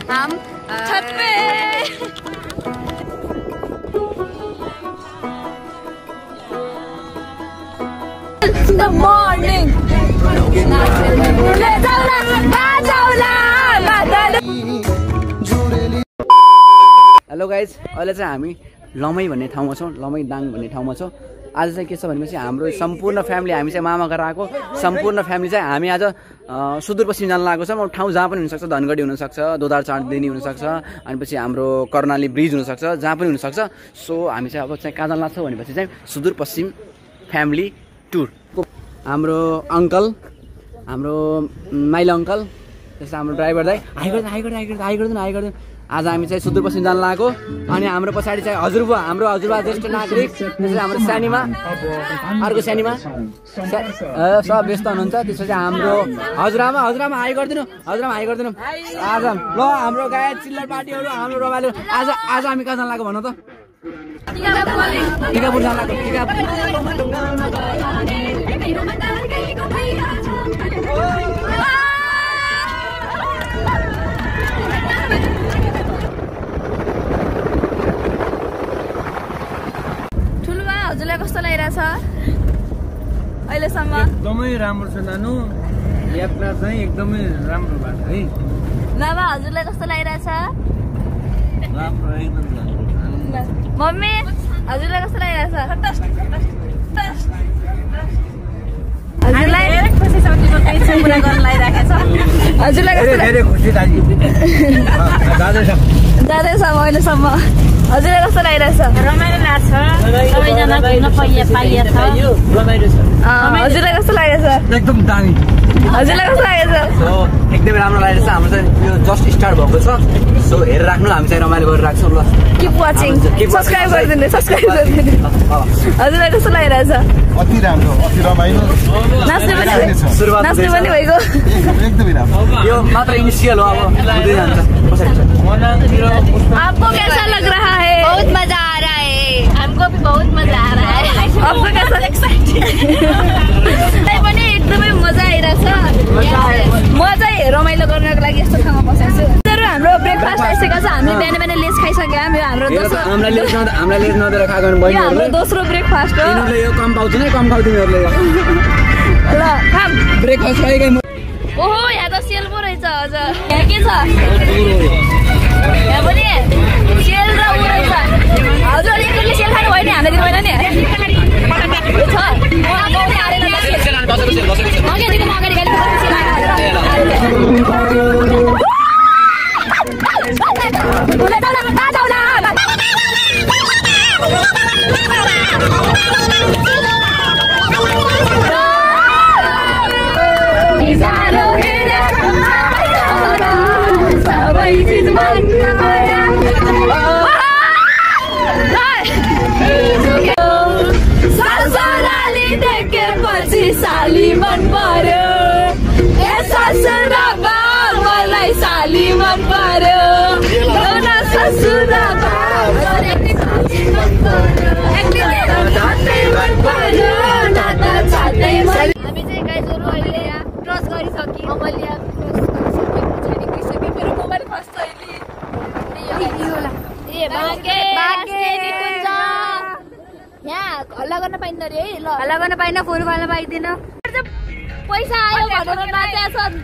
हम छत pay The morning. Hello guys, अहिले चाहिँ हामी लमै भन्ने ठाउँमा छौँ, लमै दाङ भन्ने ठाउँमा छौँ। आज चाहिँ के छ भनेपछि हाम्रो सम्पूर्ण फ्यामिली, हामी चाहिँ मामा घर आएको सम्पूर्ण फ्यामिली चाहिँ हामी आज सुदूरपश्चिम जान लागेको छौँ। ठाउँ जहाँ पनि हुनसक्छ, धनगढी हुनसक्छ, दोधार चाँडदिनी हुनसक्छ, अनि पछि हाम्रो कर्णाली ब्रिज हुनसक्छ, जहाँ पनि हुनसक्छ। सो हामी चाहिँ अब चाहिँ कहाँ जान लाग्छौँ भनेपछि चाहिँ सुदूरपश्चिम फ्यामिली टुर। हाम्रो अङ्कल, हाम्रो माइलो अङ्कल, त्यस्तो हाम्रो ड्राइभर दाइ आइगर्दैन। आज हामी चाहिँ सुदूरपश्चिम जान लागेको। अनि हाम्रो पछाडि चाहिँ हजुरबुवा, हाम्रो हजुरबुवा ज्येष्ठ नागरिक, त्यसपछि हाम्रो सानीमा, अर्को सानीमा सब व्यस्त हुनुहुन्छ। त्यसपछि हाम्रो हजुरआमा आइगर्दिनु आज ल हाम्रो गायक चिल्लर पार्टीहरू, हाम्रो रमाइलो। आज हामी कहाँ जान लाग्यो भन त? टिकापुर जान लाग्यो। हजुरलाई कस्तो लागिरहेछ अहिलेसम्म? एकदमै राम्रो छ नानु, यात्रा चाहिँ एकदमै राम्रो भएको है। बाबा हजुरलाई कस्तो लागिरहेछ? राम्रो, एकदम राम्रो। मम्मी हजुरलाई कस्तो लागिरहेछ? हजुरलाई खुसी छ, तिम्रो केही छ कुरा गर्न लागिरहेको छ? हजुरलाई कस्तो धेरै खुसी दाजु जाँदैछ अहिलेसम्म? हजुरलाई कस्तो लागिरहेछ? रमाइलो लाग्छ, सबैजना घुम्न पाइएको छ, रमाइलो छ। हजुरलाई कस्तो लागिरहेछ? एकदम दामी। हजुरलाई कस्तो लागिरहेछ? एकदमै राम्रो लागेको छ। हाम्रो चाहिँ यो जस्ट स्टार्ट भएको छ। सो हेरेर राख्नु, हामी चाहिँ रमाइलो गरेर राख्छौँ ल। किप वाचिङ, सब्स्क्राइब गरिदिनु। हजुरलाई कस्तो लागिरहेछ? अति राम्रो, अति रमाइलो। नाच्ने पनि भइगयो। एकदमै राम्रो। यो मात्र इनिसियल हो, अब हुँदै जान्छ। आपको कैसा लग रहा है? बहुत मजा आ रहा है, हमको भी बहुत मजा आ रहा है। आपको कैसा पनि एकदमै मजा आइरहेछ। म चाहिँ रमाइलो गर्नको लागि यस्तो ठाउँमा बसेको छु। हाम्रो ब्रेकफास्ट आइसकेको छ। हामी बिहान लेस खाइसक्यो। हाम्रो दोस्रो ब्रेकफास्ट हो। यो कम पाउँछ नि, कम खाऊ तिमीहरूले। ल खाम ब्रेकफास्ट खाइगए। ओहो, यहाँ त सेल पो रहेछ। हजुर यहाँ के छ? यहाँ पनि सेल र उ रहेछ। हजुर एकले सेल खानु भयो नि, हामीले दिनु भएन नि। साली मन पर्यो, मलाई साली मन पर्यो। हामी चाहिँ गाइजहरू अहिले यहाँ क्रस गरिसक्यौँ। मैले यहाँ गरिसकेँ। मेरो मोबाइल फर्स्ट अहिले यहाँ हल्ला गर्न पाइन्न रे है। ल हल्ला गर्न पाइन्न, फोन फाल्न पाइँदैन। पैसा आयो भनेर नाचेका छन्।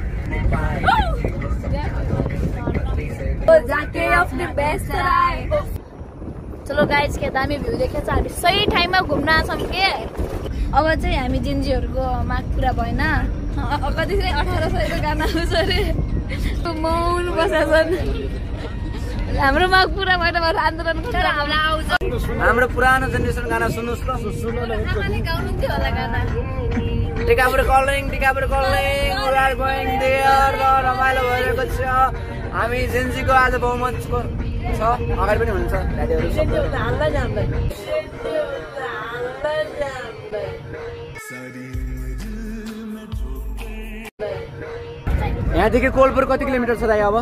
चलो गाइज, के दामी भ्यू देखेछ। हामी सही टाइममा घुम्न आछौँ के। अब चाहिँ हामी जिन्जीहरूको माग पुरा भएन। कतिखेर 1800 गाना आउँछ अरे, मौन बसेछन्। हाम्रो माग पुरा भएन भनेर आन्दोलन गरेर आउँछ। हाम्रो पुरानो जेनेरेसन गाना सुन्नुहोस् ल। आमाले गाउनुहुन्थ्यो होला गाना। Tikapur calling we are going there। रमाइलो भइरहेको छ। हामी जेन्जीको आज बहुमत छ, अगाडि पनि हुन्छ दाजुहरू सब। यहाँदेखि कोलपुर कति किलोमिटर छ दाइ? अब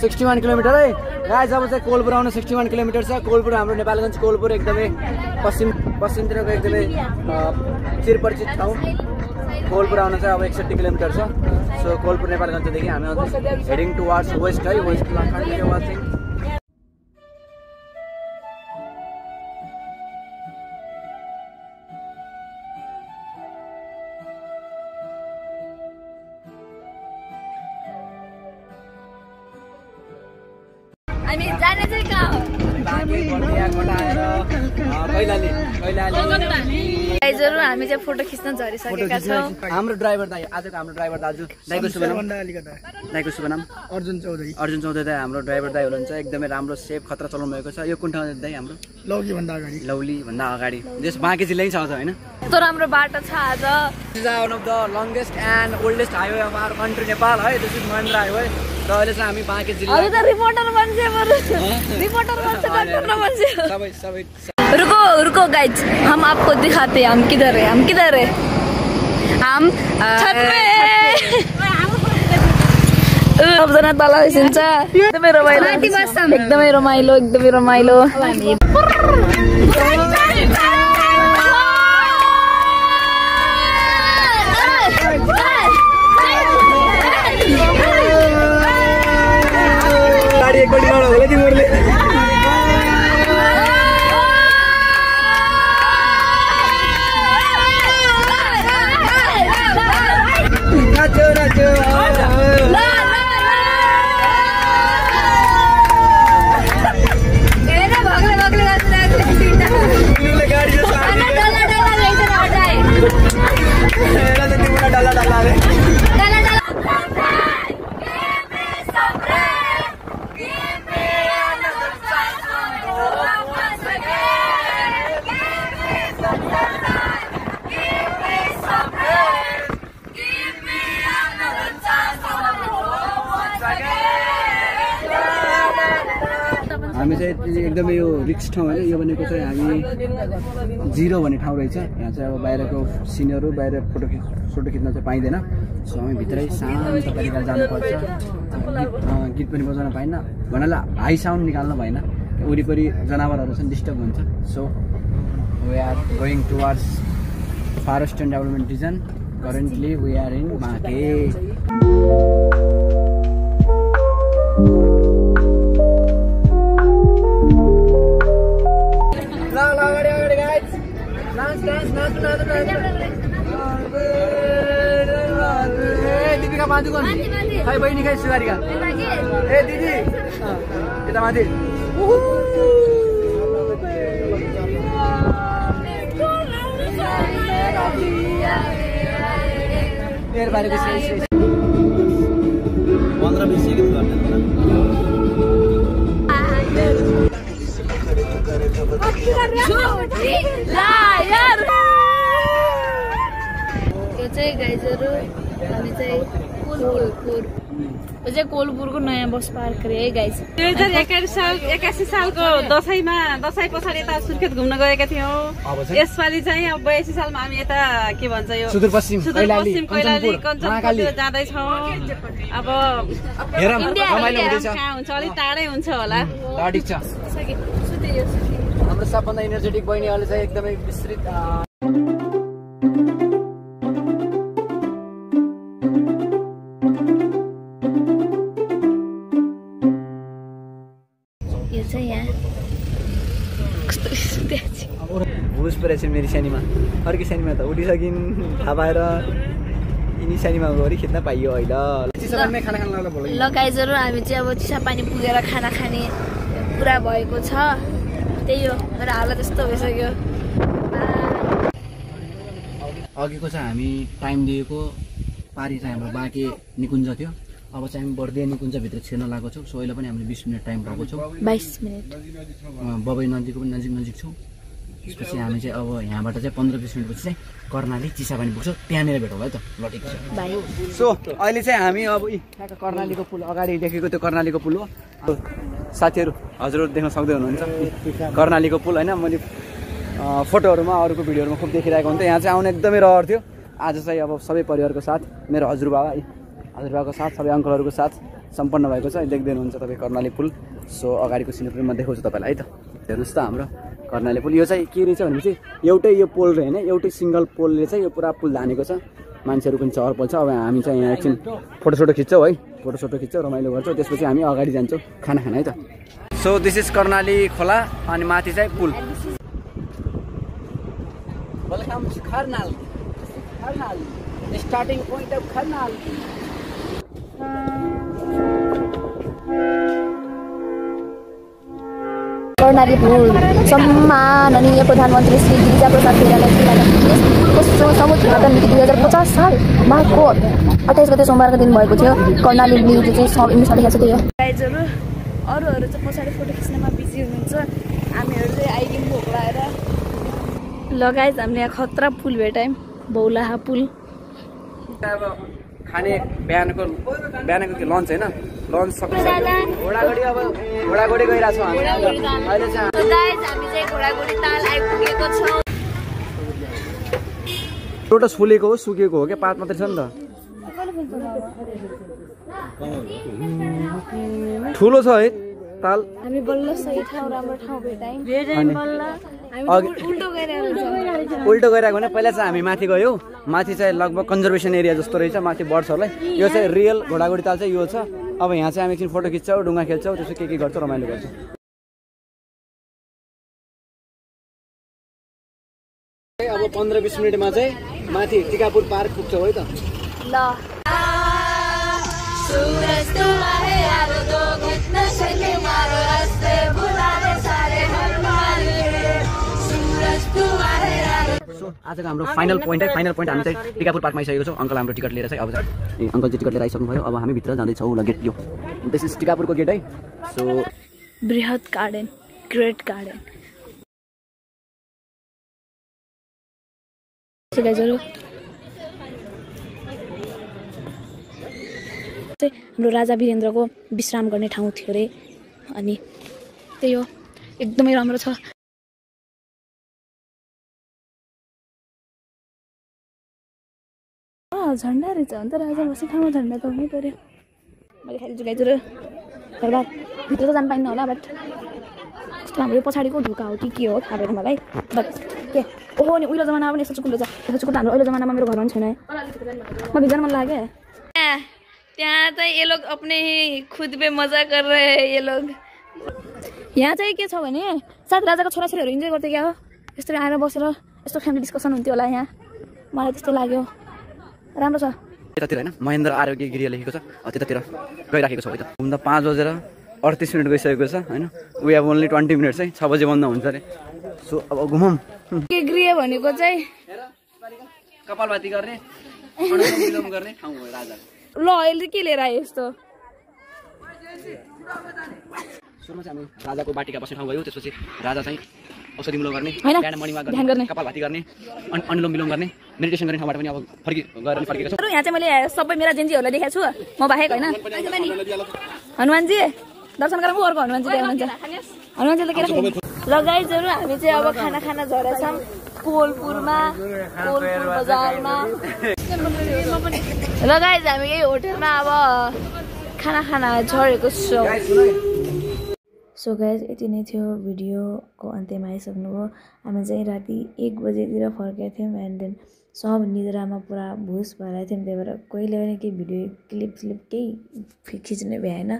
61 किलोमिटर है गाइस। अब चाहिँ कोलपुर आउन 61 किलोमिटर छ। कोलपुर हाम्रो नेपालगञ्ज कोलपुर एकदमै पश्चिमतिरको एकदमै चिरपरिचित ठाउँ। कोलपुर आउन चाहिँ अब 61 किलोमिटर छ। सो कोलपुर नेपालगञ्जदेखि हामी हेडिङ टुवार्ड्स वेस्ट है, वेस्ट कन्टिन्यू वाचिङ। हामी जाने चाहिँ कहाँ हो? गाइजहरु हामी चाहिँ फोटो खिच्न झरिसकेका छौँ। हाम्रो ड्राइभर दाइ, आजको हाम्रो ड्राइभर दाजु, दाइको शुभ नाम? दाइको शुभ नाम अर्जुन चौधरी। अर्जुन चौधरी दाइ हाम्रो ड्राइभर दाइ हुनुहुन्छ। एकदमै राम्रो सेफ खतरा चलाउनु भएको छ। यो कुन ठाउँ दाइ हाम्रो? लौली भन्दा अगाडि। लौली भन्दा अगाडि जस बाँकी जिल्लै छ अझ हैन? यस्तो राम्रो बाटो छ आज। This is one of the longest and oldest highway of our country Nepal है। This is Mahendra highway. र अहिले चाहिँ हामी बाँकी जिल्ला अभी त रिपोर्टर बन्छ बरु। रिपोर्टर बन्छ, डाक्टर नबन्छ। सबै रुको गाइज, हम आपको दिखाते हैं हम किधर है। हम किधर है? हम छत पे। सबजना तल बसिन्छ। एकदमै रमाइलो, एकदमै रमाइलो, एकदमै रमाइलो। गाडी एकपल्ट लड होला तिमीहरुले। हामी चाहिँ एकदमै यो रिक्स ठाउँ होइन। यो भनेको चाहिँ हामी 0 भन्ने ठाउँ रहेछ। यहाँ चाहिँ अब बाहिरको सिनहरू, बाहिर फोटो खिच्न चाहिँ पाइँदैन। सो हामी भित्रै शान्त तरिकाले जानुपर्छ। गीत पनि बजाउन पाइन्न, भन्नाले हाई साउन्ड निकाल्नु भएन, वरिपरि जनावरहरू चाहिँ डिस्टर्ब हुन्छ। So we are going towards far eastern development region. Currently we are in माके। दीपिका पादुकोन खै बहिनी खै सुगारिका ए दिदी यता माथि मेरो बारेको 15-20 सेकेन्ड गर्नु यो चाहिँ गाइजहरु हामी चाहिँ कोलपुरको नयाँ बस पार्क रे है गाइज। 2081 सालको दसैँ पछाडि यता सुर्खेत घुम्न गएका थियौँ। यसपालि चाहिँ अब 82 सालमा हामी यता के भन्छ यो सुदूरपश्चिम कैलाली कञ्चनपुर जाँदैछौँ। अब रमाइलो हुँदैछ। कहाँ हुन्छ अलिक टाढै हुन्छ होला। टाढी छ। हाम्रो सबभन्दा एनर्जेटिक बहिनीहरूले चाहिँ एकदमै विस्तृत भुस परेछ मेरो सानीमा। अर्कै सानीमा त उठिसकिन् थाहा पाएर यिनी सानीमा गरी खिच्न पाइयो अहिले। ल गाइजहरु हामी चाहिँ अब चिसापानी पुगेर खाना खाने पुरा भएको छ। त्यही हो, मेरो हालत यस्तो भइसक्यो। अघिको चाहिँ हामी टाइम दिएको पारी चाहिँ हाम्रो बाँके निकुञ्ज थियो। अब चाहिँ हामी बर्दिया निकुञ्जभित्र छिर्न लागेको छौँ। सो अहिले पनि हामीले 20 मिनट टाइम पाएको छौँ। 22 मिनट। बबई नदीको पनि नजिक छौँ। त्यसपछि हामी चाहिँ अब यहाँबाट चाहिँ 15-20 मिनटपछि चाहिँ कर्णाली चिसापानी पुग्छौँ। त्यहाँनिर भेटौँ है त। ल ठिक छ। सो अहिले चाहिँ हामी अब कर्णालीको पुल अगाडि देखेको त्यो कर्णालीको पुल हो। साथीहरू हजुरहरू देख्न सक्दै हुनुहुन्छ कर्णालीको पुल होइन। मैले फोटोहरूमा अरूको भिडियोहरूमा खुब देखिरहेको हुन्थ्यो। यहाँ चाहिँ आउनु एकदमै रहर थियो। आज चाहिँ अब सबै परिवारको साथ, मेरो हजुरबाको साथ, सबै अङ्कलहरूको साथ सम्पन्न भएको छ। देख्दै हुनुहुन्छ तपाईँ कर्णाली पुल। सो अगाडिको सिन पनि म देखाउँछु तपाईँलाई है त। हेर्नुहोस् त हाम्रो कर्णाली पुल। यो चाहिँ के रहेछ भनेपछि एउटै यो पोल होइन, एउटै सिङ्गल पोलले चाहिँ यो पुरा पुल धानेको छ। मान्छेहरू पनि चहल पल्छ। अब हामी चाहिँ यहाँ एकछिन फोटोसोटो खिच्छौँ है, फोटोसोटो खिच्छौँ, रमाइलो गर्छौँ, त्यसपछि हामी अगाडि जान्छौँ खाना खान है त। सो दिस इज कर्णाली खोला अनि माथि चाहिँ पुल। Welcome to Karnali, Karnali starting point of Karnali. Karnali पुल सम्माननीय प्रधानमन्त्री श्री गिरिजा प्रसाद कोइरालालाई तेस्रो समुद्र उद्घाटन मिति 2050 साल माघको 28 गते सोमबारको दिन भएको थियो। कर्णाली ब्लू चाहिँ सब इङ्ग्लिसमा लेखेको छ त्यही हो। गाइजहरू अरूहरू चाहिँ पछाडि फोटो खिच्नमा बिजी हुनुहुन्छ, हामीहरू चाहिँ आइदिउँ भोक लाएर। ल गाइज हामीले यहाँ खतरा पुल भेटायौँ, बौलाहा पुल। अब खाने बिहानको के लन्च होइन, लन्च सकिसक्यो। घोडागोडी अब घोडागोडी गइरहेको छौँ हामी अहिले चाहिँ। गाइज हामी चाहिँ घोडागोडी ताल आइपुगेको छौँ। लोटस फुलेको हो सुकेको हो क्या, पात मात्रै छ नि त। ठुलो छ है ताल। हामी बल्ल सही ठाउँ राम्रो ठाउँ भेटायौँ। उल्टो गइरहेको भने पहिला चाहिँ हामी माथि गयौँ, माथि चाहिँ लगभग कन्जर्भेसन एरिया जस्तो रहेछ, माथि बर्ड्सहरूलाई। यो चाहिँ रियल घोडागोडी ताल चाहिँ यो छ। अब यहाँ चाहिँ हामी एकछिन फोटो खिच्छौँ, ढुङ्गा खेल्छौँ, त्यसो के गर्छौँ, रमाइलो गर्छौँ। अब 15-20 मिनटमा चाहिँ माथि टिकापुर पार्क पुग्छौँ है त। ल आजको हाम्रो फाइनल पोइन्ट है, फाइनल पोइन्ट हामी चाहिँ टिकापुर पार्कमा आइसकेको छौँ। अङ्कल हाम्रो टिकट लिएर चाहिँ अब चाहिँ अङ्कल चाहिँ टिकट लिएर आइसक्नु भयो। अब हामी भित्र जाँदैछौँ। ल गेट यो दिस इज टिकापुरको गेट है। सो बृहत गार्डन, ग्रेट गार्डन। गाइजहरू हाम्रो राजा वीरेन्द्रको विश्राम गर्ने ठाउँ थियो अरे, अनि त्यही हो, एकदमै राम्रो छ। झन्डा रहेछ, अन्त राजा बस्ने ठाउँमा झन्डा त हुनै पऱ्यो। मैले खाइदिन्छु गाइजहरू, धन्यवाद। भित्र त जानु पाइन्न होला, बट कस्तो हाम्रो पछाडिको ढुका हो कि के हो थाहा भएन मलाई। बट के ओहो नि उहिले जमानामा पनि यस्तो चुकुलो छ, यस्तो चुकुलो हाम्रो अहिले जमानामा मेरो घरमा पनि छैन है, म भित्र मन लाग्यो। त्यहाँ चाहिँ ये लोग अपने ही खुद पे मजा कर रहे हैं ये लोग। यहाँ चाहिँ के छ भने सायद राजाको छोराछोरीहरू इन्जोय गर्दै क्या हो, यस्तो आएर बसेर यस्तो फ्यामिली डिस्कसन हुन्थ्यो होला यहाँ, मलाई त्यस्तो लाग्यो। राम्रो छ। त्यतातिर होइन महेन्द्र आरोग्य गिरी लेखेको छ, त्यतातिर गइराखेको छ है त। घुम्दा 5:38 गइसकेको छ होइन। वी हेभ ओन्ली 20 मिनट्स है, 6 बजे बन्द हुन्छ अरे। सो अब घुमौँ। के गृह भनेको चाहिँ कपालभाती गर्ने अनुलोम गर्ने ठाउँ हो राजा। ल अहिले के लिएर आयो यस्तो? सुरुमा चाहिँ हामी राजाको बाटिका बस्ने ठाउँ भयो, त्यसपछि राजा चाहिँ औषधि मुलो गर्ने, बिहान मर्निङमा ध्यान गर्ने, कपालभाती गर्ने, अनुलोम विलोम गर्ने, मेडिटेसन गर्ने ठाउँबाट पनि अब फर्केको छ। यहाँ चाहिँ मैले सबै मेरा जेन्जीहरूलाई देखाएको छु, म बाहेक होइन। हनुमानजी दर्शन गरौँ, अर्को हनुमानजी हुनुहुन्छ, हनुमानजीले के राख्नु। ल गाइजहरू हामी चाहिँ अब खाना खान झरेछौँ कोलपुरमा, कोलपुर बजारमा। ल गाइज हामी यही होटलमा अब खाना खान झरेको छौँ। सो गाइज यति नै थियो, भिडियोको अन्त्यमा आइसक्नुभयो। हामी चाहिँ राति 1 बजेतिर फर्केका थियौँ एन्ड देन सब निद्रामा पुरा भुस भएर थियौँ, त्यही भएर कहिले पनि केही भिडियो क्लिप केही खिच्ने भएन,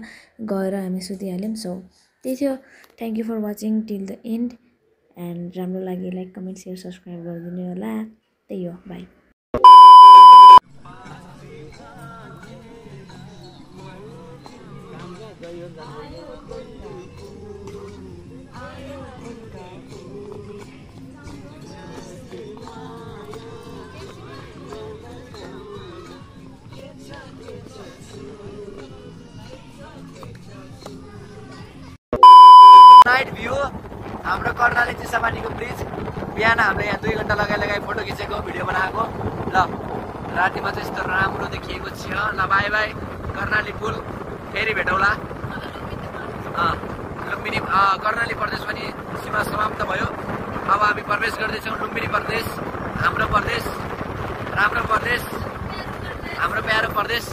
गएर हामी सुतिहाल्यौँ। सो त्यही थियो, thank you for watching till the end and राम्रो लागि लाइक कमेन्ट सेयर सब्सक्राइब गरिदिनु होला। त्यही हो, बाई। नाइट भ्यू हाम्रो कर्णाली चिसापानीको ब्रिज। बिहान हामीले यहाँ 2 घन्टा लगाई फोटो खिचेको, भिडियो बनाएको। ल रातिमा चाहिँ यस्तो राम्रो देखिएको छ। ल बाई बाई कर्णाली पुल, फेरि भेटौँला। लुम्बिनी कर्णाली प्रदेश पनि सीमा समाप्त भयो। अब हामी प्रवेश गर्दैछौँ लुम्बिनी प्रदेश, हाम्रो प्रदेश, राम्रो प्रदेश, हाम्रो प्यारो प्रदेश।